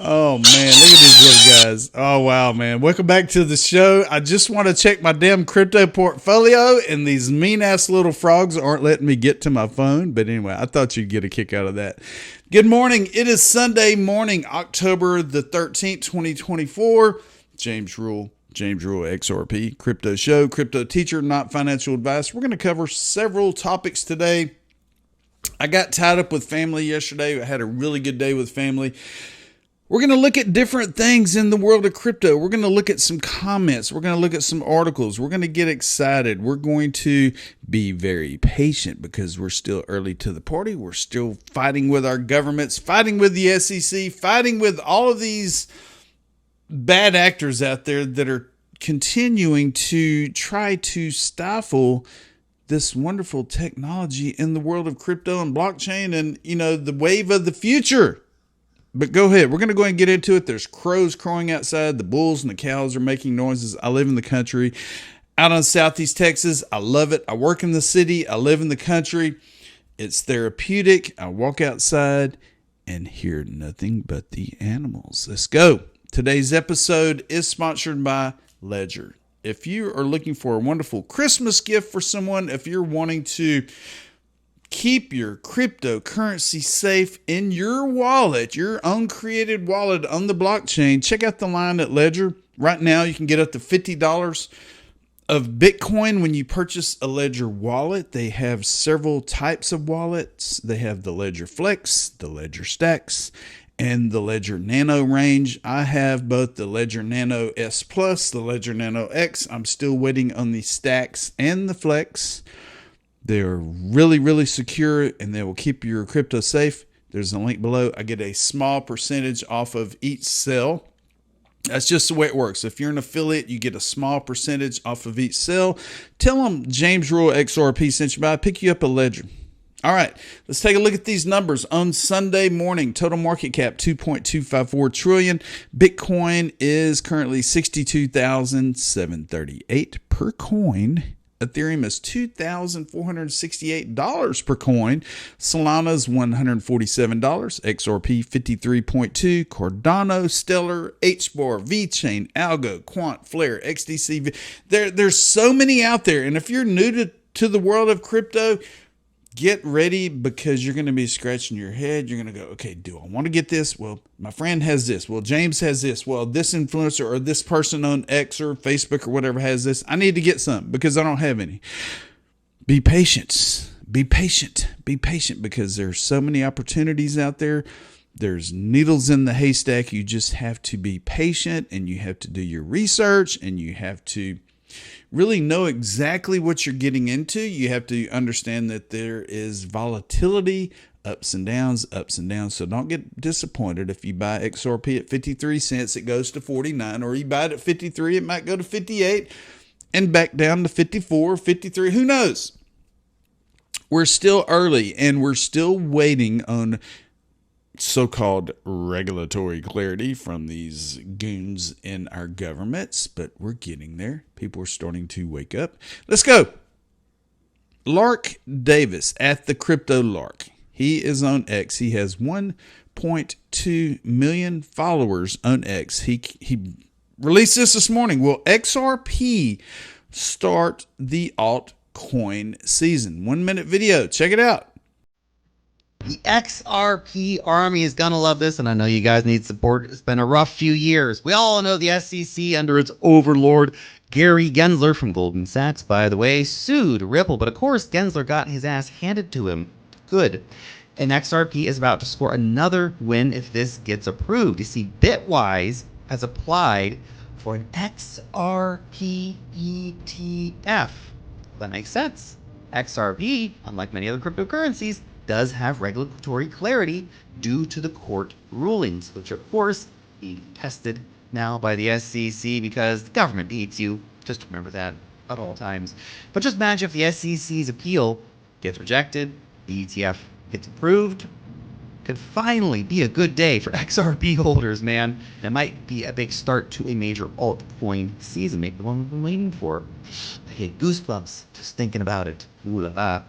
Oh man, look at these little guys. Oh wow, man. Welcome back to the show. I just want to check my damn crypto portfolio, and these mean ass little frogs aren't letting me get to my phone. But anyway, I thought you'd get a kick out of that. Good morning. It is Sunday morning, October the 13th, 2024. JOULE, XRP, Crypto Show, Crypto Teacher, not financial advice. We're going to cover several topics today. I got tied up with family yesterday. I had a really good day with family. We're going to look at different things in the world of crypto. We're going to look at some comments. We're going to look at some articles. We're going to get excited. We're going to be very patient because we're still early to the party. We're still fighting with our governments, fighting with the SEC, fighting with all of these bad actors out there that are continuing to try to stifle this wonderful technology in the world of crypto and blockchain and, the wave of the future. But go ahead. We're going to go ahead and get into it. There's crows crowing outside. The bulls and the cows are making noises. I live in the country out on Southeast Texas. I love it. I work in the city. I live in the country. It's therapeutic. I walk outside and hear nothing but the animals. Let's go. Today's episode is sponsored by Ledger. If you are looking for a wonderful Christmas gift for someone, if you're wanting to keep your cryptocurrency safe in your wallet, your own created wallet on the blockchain, check out the line at Ledger. Right now, you can get up to $50 of Bitcoin when you purchase a Ledger wallet. They have several types of wallets. They have the Ledger Flex, the Ledger Stax, and the Ledger Nano range. I have both the Ledger Nano S Plus, the Ledger Nano X. I'm still waiting on the Stax and the Flex. They're really, really secure, and they will keep your crypto safe. There's a link below. I get a small percentage off of each sale. That's just the way it works. If you're an affiliate, you get a small percentage off of each sale. Tell them JOULE XRP sent you by. Pick you up a Ledger. All right, let's take a look at these numbers. On Sunday morning, total market cap, $2.254 trillion. Bitcoin is currently $62,738 per coin. Ethereum is $2,468 per coin. Solana's $147. XRP $53.2. Cardano, Stellar, HBAR, VeChain, Algo, Quant, Flare, XDC. There's so many out there. And if you're new to the world of crypto, get ready because you're going to be scratching your head. You're going to go, okay, do I want to get this? Well, my friend has this. Well, James has this. Well, this influencer or this person on X or Facebook or whatever has this. I need to get some because I don't have any. Be patient. Be patient. Be patient because there's so many opportunities out there. There's needles in the haystack. You just have to be patient and you have to do your research and you have to really know exactly what you're getting into. You have to understand that there is volatility, ups and downs. So don't get disappointed if you buy XRP at 53 cents, it goes to 49, or you buy it at 53, it might go to 58 and back down to 54, 53. Who knows? We're still early and we're still waiting on so-called regulatory clarity from these goons in our governments, but we're getting there. People are starting to wake up. Let's go. Lark Davis at the Crypto Lark. He is on X. He has 1.2 million followers on X. He released this morning. Will XRP start the altcoin season? 1 minute video. Check it out. The XRP army is going to love this, and I know you guys need support. It's been a rough few years. We all know the SEC, under its overlord, Gary Gensler from Goldman Sachs, by the way, sued Ripple. But of course, Gensler got his ass handed to him. Good. And XRP is about to score another win if this gets approved. You see, Bitwise has applied for an XRP ETF. That makes sense. XRP, unlike many other cryptocurrencies, does have regulatory clarity due to the court rulings, which of course being tested now by the SEC because the government needs you. Just remember that at all times. But just imagine if the SEC's appeal gets rejected, the ETF gets approved. Could finally be a good day for XRP holders, man. That might be a big start to a major altcoin season, maybe the one we've been waiting for. I get goosebumps just thinking about it. Ooh la la.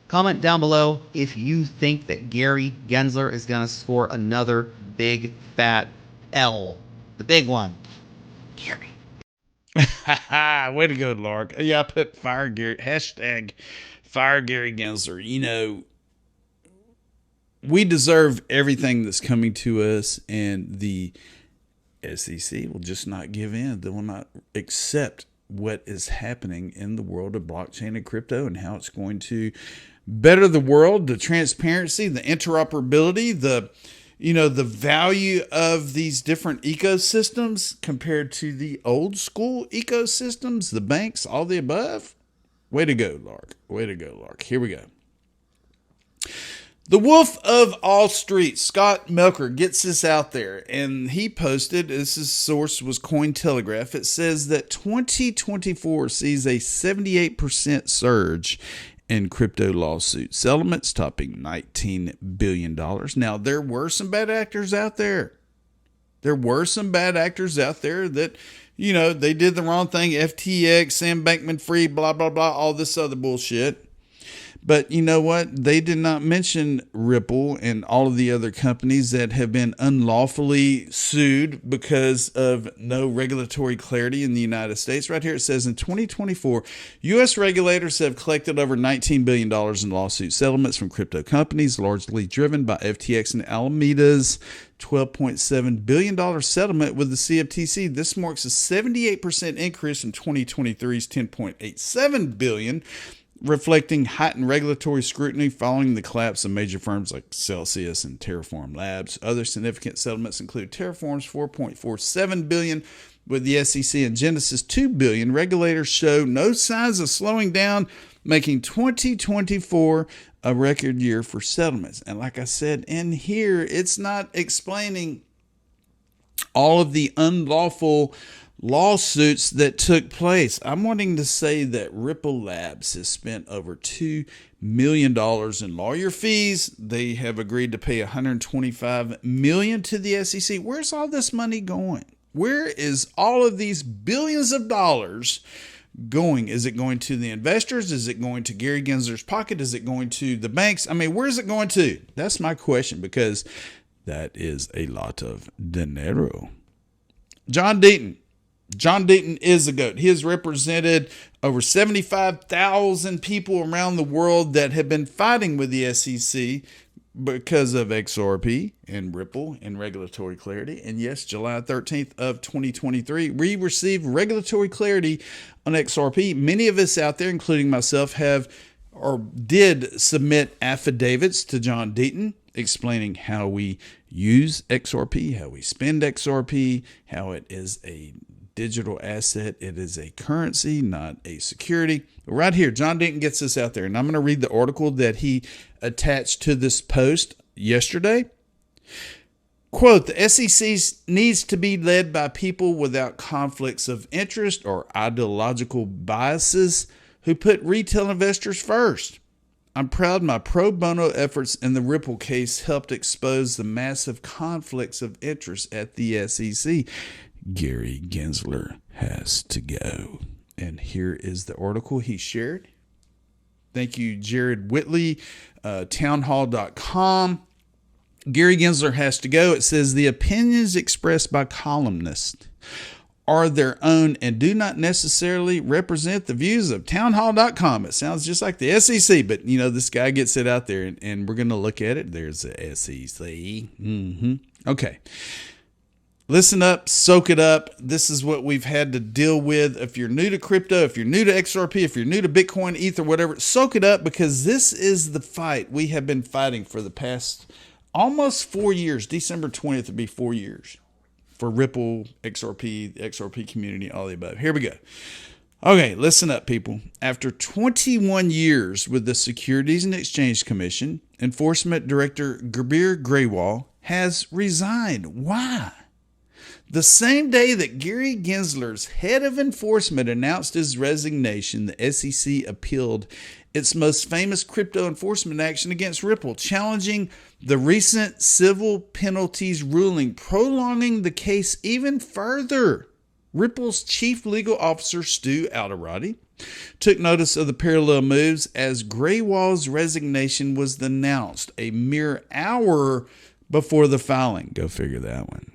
Comment down below if you think that Gary Gensler is going to score another big fat L. The big one. Gary. Way to go, Lark. Yeah, I put fire Gary, hashtag fire Gary Gensler. You know, we deserve everything that's coming to us, and the SEC will just not give in. They will not accept what is happening in the world of blockchain and crypto and how it's going to better the world, the transparency, the interoperability, the value of these different ecosystems compared to the old school ecosystems, the banks, all the above. Way to go, Lark. Way to go, Lark. Here we go. The Wolf of All Street, Scott Melker, gets this out there, and he posted, this source was Cointelegraph, it says that 2024 sees a 78% surge in crypto lawsuit settlements, topping $19 billion. Now, there were some bad actors out there. There were some bad actors out there that, they did the wrong thing, FTX, Sam Bankman-Fried, blah, blah, blah, all this other bullshit. But you know what? They did not mention Ripple and all of the other companies that have been unlawfully sued because of no regulatory clarity in the United States. Right here it says in 2024, U.S. regulators have collected over $19 billion in lawsuit settlements from crypto companies, largely driven by FTX and Alameda's $12.7 billion settlement with the CFTC. This marks a 78% increase from 2023's $10.87 billion, reflecting heightened regulatory scrutiny following the collapse of major firms like Celsius and Terraform Labs. Other significant settlements include Terraform's $4.47 billion with the SEC and Genesis $2 billion. Regulators show no signs of slowing down, making 2024 a record year for settlements. And like I said in here, it's not explaining all of the unlawful lawsuits that took place. I'm wanting to say that Ripple Labs has spent over $2 million in lawyer fees. They have agreed to pay $125 million to the SEC. Where's all this money going? Where is all of these billions of dollars going? Is it going to the investors? Is it going to Gary Gensler's pocket? Is it going to the banks? I mean, where is it going to? That's my question, because that is a lot of dinero. John Deaton. John Deaton is the GOAT. He has represented over 75,000 people around the world that have been fighting with the SEC because of XRP and Ripple and regulatory clarity. And yes, July 13th of 2023, we received regulatory clarity on XRP. Many of us out there, including myself, have or did submit affidavits to John Deaton explaining how we use XRP, how we spend XRP, how it is a digital asset. It is a currency, not a security. Right here, John Deaton gets this out there, and I'm going to read the article that he attached to this post yesterday. Quote, the SEC needs to be led by people without conflicts of interest or ideological biases who put retail investors first. I'm proud my pro bono efforts in the Ripple case helped expose the massive conflicts of interest at the SEC. Gary Gensler has to go. And here is the article he shared. Thank you, Jared Whitley, townhall.com. Gary Gensler has to go. It says the opinions expressed by columnists are their own and do not necessarily represent the views of townhall.com. It sounds just like the SEC, but this guy gets it out there, and we're going to look at it. There's the SEC. Okay. Listen up, soak it up. This is what we've had to deal with. If you're new to crypto, if you're new to XRP, if you're new to Bitcoin, Ether, whatever, soak it up, because this is the fight we have been fighting for the past almost 4 years. December 20th will be 4 years for Ripple, XRP, the XRP community, all the above. Here we go. Okay, listen up, people. After 21 years with the Securities and Exchange Commission, Enforcement Director Gurbir Grewal has resigned. Why? The same day that Gary Gensler's head of enforcement announced his resignation, the SEC appealed its most famous crypto enforcement action against Ripple, challenging the recent civil penalties ruling, prolonging the case even further. Ripple's chief legal officer, Stu Alderati, took notice of the parallel moves as Graywall's resignation was announced a mere hour before the filing. Go figure that one.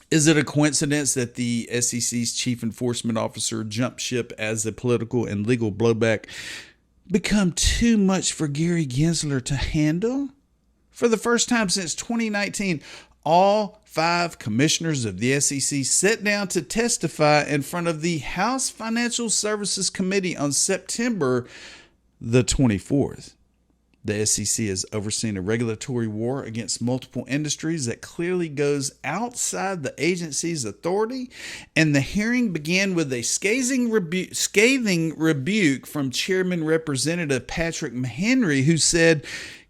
Is it a coincidence that the SEC's chief enforcement officer jumped ship as the political and legal blowback become too much for Gary Gensler to handle? For the first time since 2019, all 5 commissioners of the SEC sat down to testify in front of the House Financial Services Committee on September the 24th. The SEC has overseen a regulatory war against multiple industries that clearly goes outside the agency's authority, and the hearing began with a scathing rebuke from Chairman Representative Patrick McHenry, who said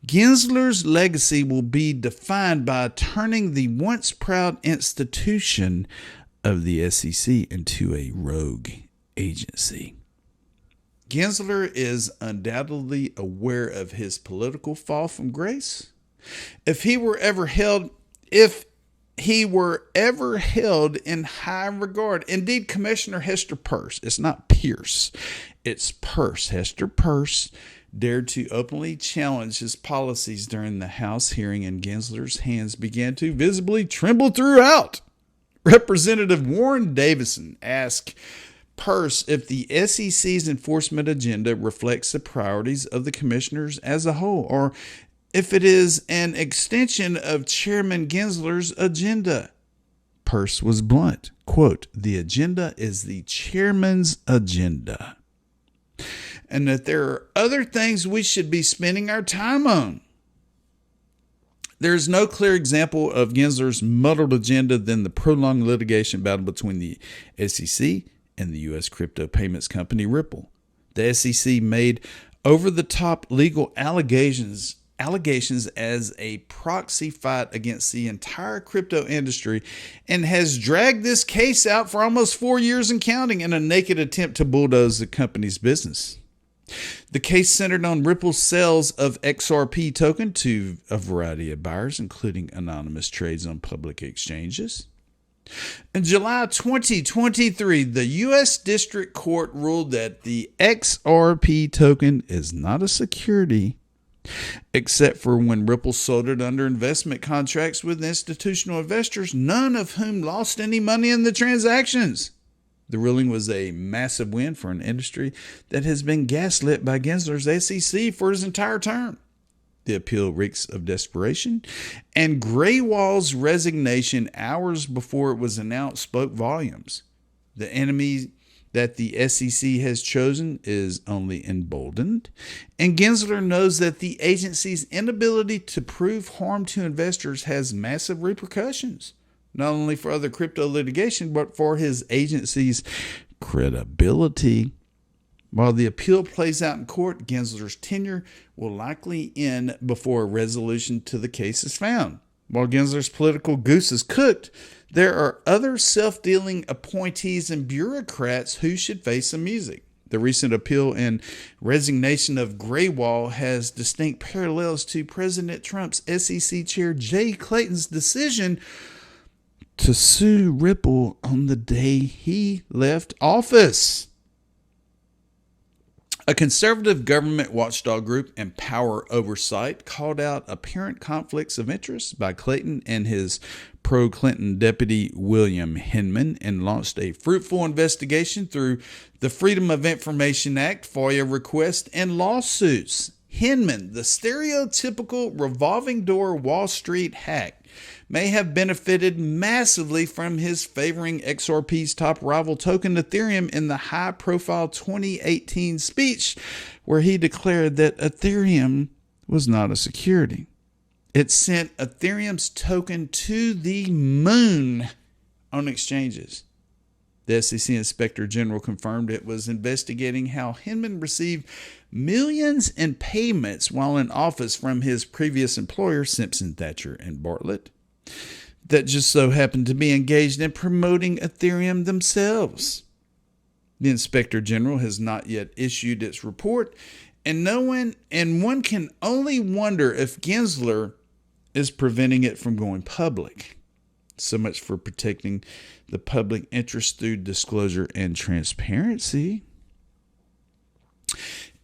Gensler's legacy will be defined by turning the once proud institution of the SEC into a rogue agency. Gensler is undoubtedly aware of his political fall from grace. If he were ever held in high regard, indeed, Commissioner Hester Peirce, it's not Pierce, it's Peirce, Hester Peirce, dared to openly challenge his policies during the House hearing, and Gensler's hands began to visibly tremble throughout. Representative Warren Davison asked Peirce if the SEC's enforcement agenda reflects the priorities of the commissioners as a whole, or if it is an extension of Chairman Gensler's agenda. Peirce was blunt. Quote, "The agenda is the chairman's agenda, and that there are other things we should be spending our time on." There is no clear example of Gensler's muddled agenda than the prolonged litigation battle between the SEC and the U.S. crypto payments company Ripple. The SEC made over-the-top legal allegations as a proxy fight against the entire crypto industry, and has dragged this case out for almost 4 years and counting in a naked attempt to bulldoze the company's business. The case centered on Ripple's sales of XRP token to a variety of buyers, including anonymous trades on public exchanges. In July 2023, the U.S. District Court ruled that the XRP token is not a security, except for when Ripple sold it under investment contracts with institutional investors, none of whom lost any money in the transactions. The ruling was a massive win for an industry that has been gaslit by Gensler's SEC for his entire term. The appeal reeks of desperation, and Graywall's resignation hours before it was announced spoke volumes. The enemy that the SEC has chosen is only emboldened, and Gensler knows that the agency's inability to prove harm to investors has massive repercussions, not only for other crypto litigation, but for his agency's credibility. While the appeal plays out in court, Gensler's tenure will likely end before a resolution to the case is found. While Gensler's political goose is cooked, there are other self-dealing appointees and bureaucrats who should face some music. The recent appeal and resignation of Graywall has distinct parallels to President Trump's SEC Chair Jay Clayton's decision to sue Ripple on the day he left office. A conservative government watchdog group, Empower Oversight, called out apparent conflicts of interest by Clayton and his pro-Clinton deputy William Hinman, and launched a fruitful investigation through the Freedom of Information Act, FOIA requests, and lawsuits. Hinman, the stereotypical revolving door Wall Street hack, may have benefited massively from his favoring XRP's top rival token Ethereum in the high-profile 2018 speech where he declared that Ethereum was not a security. It sent Ethereum's token to the moon on exchanges. The SEC Inspector General confirmed it was investigating how Hinman received millions in payments while in office from his previous employer, Simpson Thacher and Bartlett, that just so happened to be engaged in promoting Ethereum themselves. The Inspector General has not yet issued its report, and one can only wonder if Gensler is preventing it from going public. So much for protecting the public interest through disclosure and transparency.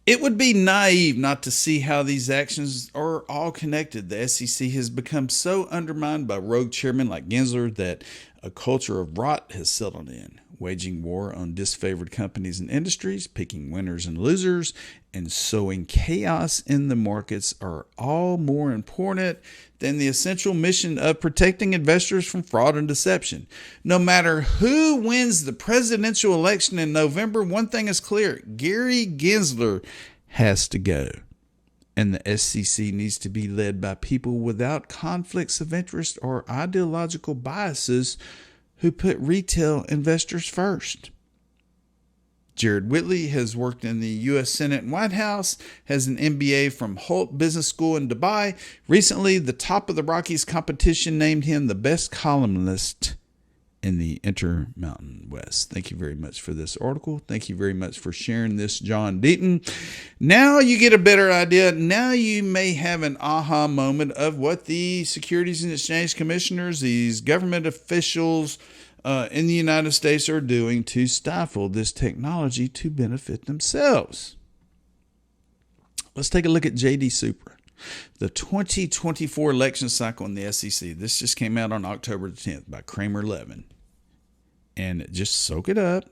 It would be naive not to see how these actions are all connected. The SEC has become so undermined by rogue chairmen like Gensler that a culture of rot has settled in, waging war on disfavored companies and industries, picking winners and losers, and sowing chaos in the markets are all more important than the essential mission of protecting investors from fraud and deception. No matter who wins the presidential election in November, one thing is clear: Gary Gensler has to go. And the SEC needs to be led by people without conflicts of interest or ideological biases who put retail investors first. Jared Whitley has worked in the U.S. Senate and White House, has an MBA from Holt Business School in Dubai. Recently, the Top of the Rockies competition named him the best columnist in the Intermountain West. Thank you very much for this article. Thank you very much for sharing this, John Deaton. Now you get a better idea. Now you may have an aha moment of what the Securities and Exchange Commissioners, these government officials in the United States are doing to stifle this technology to benefit themselves. Let's take a look at JD Super. The 2024 election cycle in the SEC. This just came out on October 10th by Kramer Levin. And just soak it up.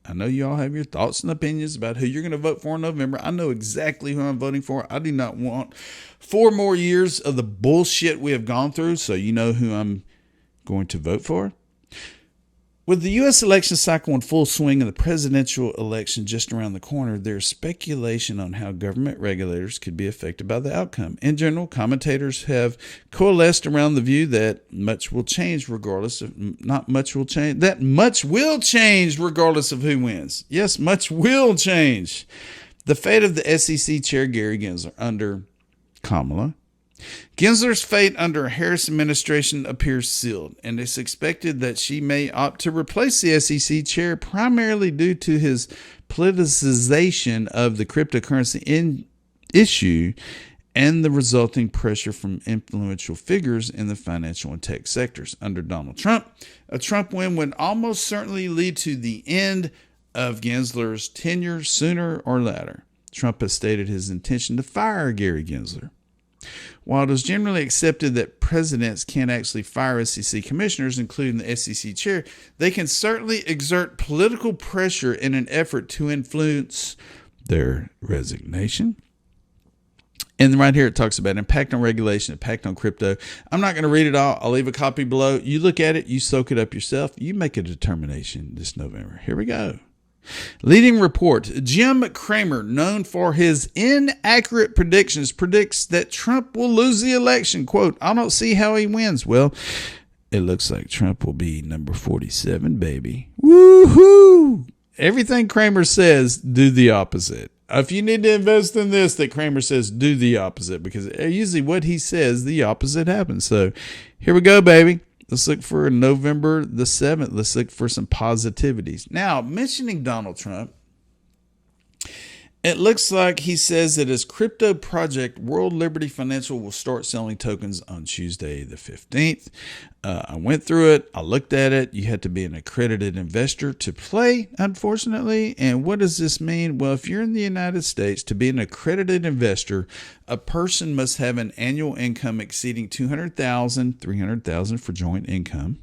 I know you all have your thoughts and opinions about who you're going to vote for in November. I know exactly who I'm voting for. I do not want 4 more years of the bullshit we have gone through, so you know who I'm going to vote for. With the U.S. election cycle in full swing and the presidential election just around the corner, there's speculation on how government regulators could be affected by the outcome. In general, commentators have coalesced around the view that much will change regardless of who wins. Yes, much will change. The fate of the SEC chair Gary Gensler under Kamala. Gensler's fate under a Harris administration appears sealed, and it's expected that she may opt to replace the SEC chair primarily due to his politicization of the cryptocurrency issue and the resulting pressure from influential figures in the financial and tech sectors. Under Donald Trump, a Trump win would almost certainly lead to the end of Gensler's tenure sooner or later. Trump has stated his intention to fire Gary Gensler. While it is generally accepted that presidents can't actually fire SEC commissioners, including the SEC chair, they can certainly exert political pressure in an effort to influence their resignation. And right here it talks about impact on regulation, impact on crypto. I'm not going to read it all. I'll leave a copy below. You look at it, you soak it up yourself. You make a determination this November. Here we go. Leading report, Jim Cramer, known for his inaccurate predictions, predicts that Trump will lose the election. Quote, I don't see how he wins. Well, it looks like Trump will be number 47, baby. Woohoo! Everything Cramer says, do the opposite. If you need to invest in this, that Cramer says, do the opposite, because usually what he says, the opposite happens. So here we go, baby. Let's look for November the 7th. Let's look for some positivities. Now, mentioning Donald Trump, it looks like he says that his crypto project, World Liberty Financial, will start selling tokens on Tuesday the 15th. I went through it. I looked at it. You had to be an accredited investor to play, unfortunately. And what does this mean? Well, if you're in the United States, to be an accredited investor, a person must have an annual income exceeding $200,000, $300,000 for joint income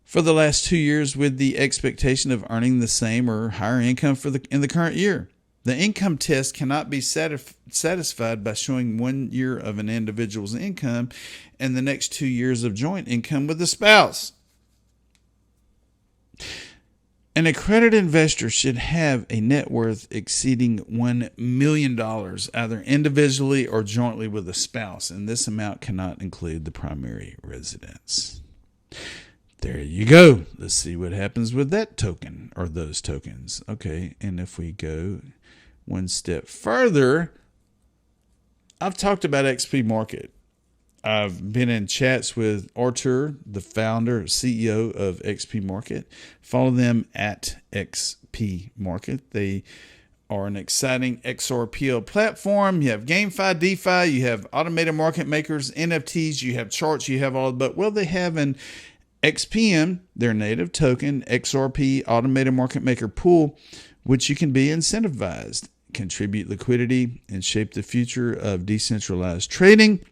for the last 2 years, with the expectation of earning the same or higher income in the current year. The income test cannot be satisfied by showing 1 year of an individual's income and the next 2 years of joint income with a spouse. An accredited investor should have a net worth exceeding $1 million, either individually or jointly with a spouse, and this amount cannot include the primary residence. There you go. Let's see what happens with that token or those tokens. Okay, and if we go one step further, I've talked about XPMarket. I've been in chats with Artur, the founder, CEO of XPMarket. Follow them at XPMarket. They are an exciting XRP platform. You have GameFi, DeFi, you have automated market makers, NFTs, you have charts, you have all, but well, they have an XPM, their native token, XRP automated market maker pool, which you can be incentivized, contribute liquidity, and shape the future of decentralized trading.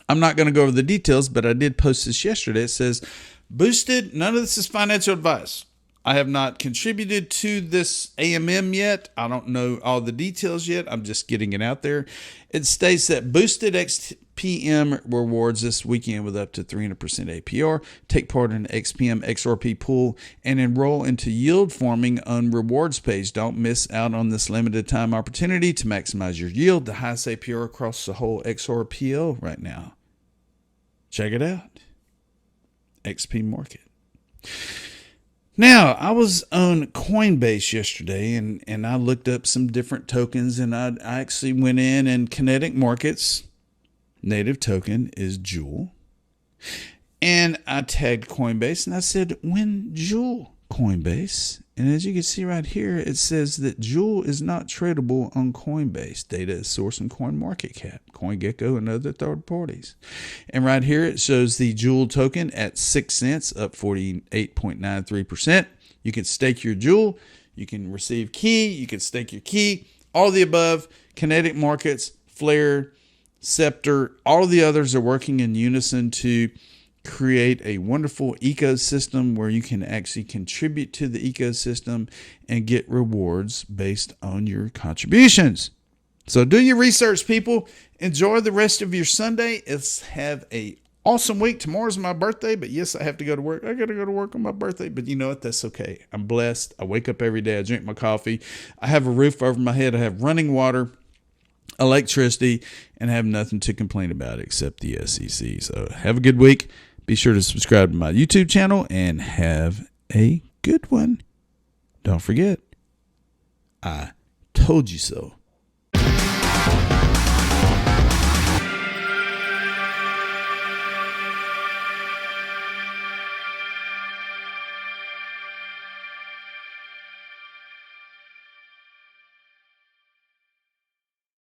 I'm not going to go over the details, but I did post this yesterday. It says, boosted. None of this is financial advice. I have not contributed to this AMM yet. I don't know all the details yet. I'm just getting it out there. It states that boosted XPM rewards this weekend with up to 300% APR. Take part in the XPM XRP pool and enroll into yield farming on rewards page. Don't miss out on this limited time opportunity to maximize your yield. The highest APR across the whole XRPL right now. Check it out. XPMarket. Now, I was on COINBASE yesterday, and I looked up some different tokens, and I actually went in, and Kinetic Markets native token is JOULE. And I tagged COINBASE, and I said, when JOULE COINBASE. And as you can see right here, it says that JOULE is not tradable on COINBASE. Data is sourced from CoinMarketCap, CoinGecko, and other third parties. And right here, it shows the JOULE token at 6 cents, up 48.93%. You can stake your JOULE. You can receive key. You can stake your key. All the above, Kinetic Markets, Flare, Scepter, all of the others are working in unison to create a wonderful ecosystem where you can actually contribute to the ecosystem and get rewards based on your contributions. So do your research, people. Enjoy the rest of your Sunday. Let's have a awesome week. Tomorrow's my birthday, but yes, I have to go to work. I got to go to work on my birthday, but you know what? That's okay. I'm blessed. I wake up every day. I drink my coffee. I have a roof over my head. I have running water, electricity, and have nothing to complain about except the SEC. So have a good week. Be sure to subscribe to my YouTube channel and have a good one. Don't forget, I told you so.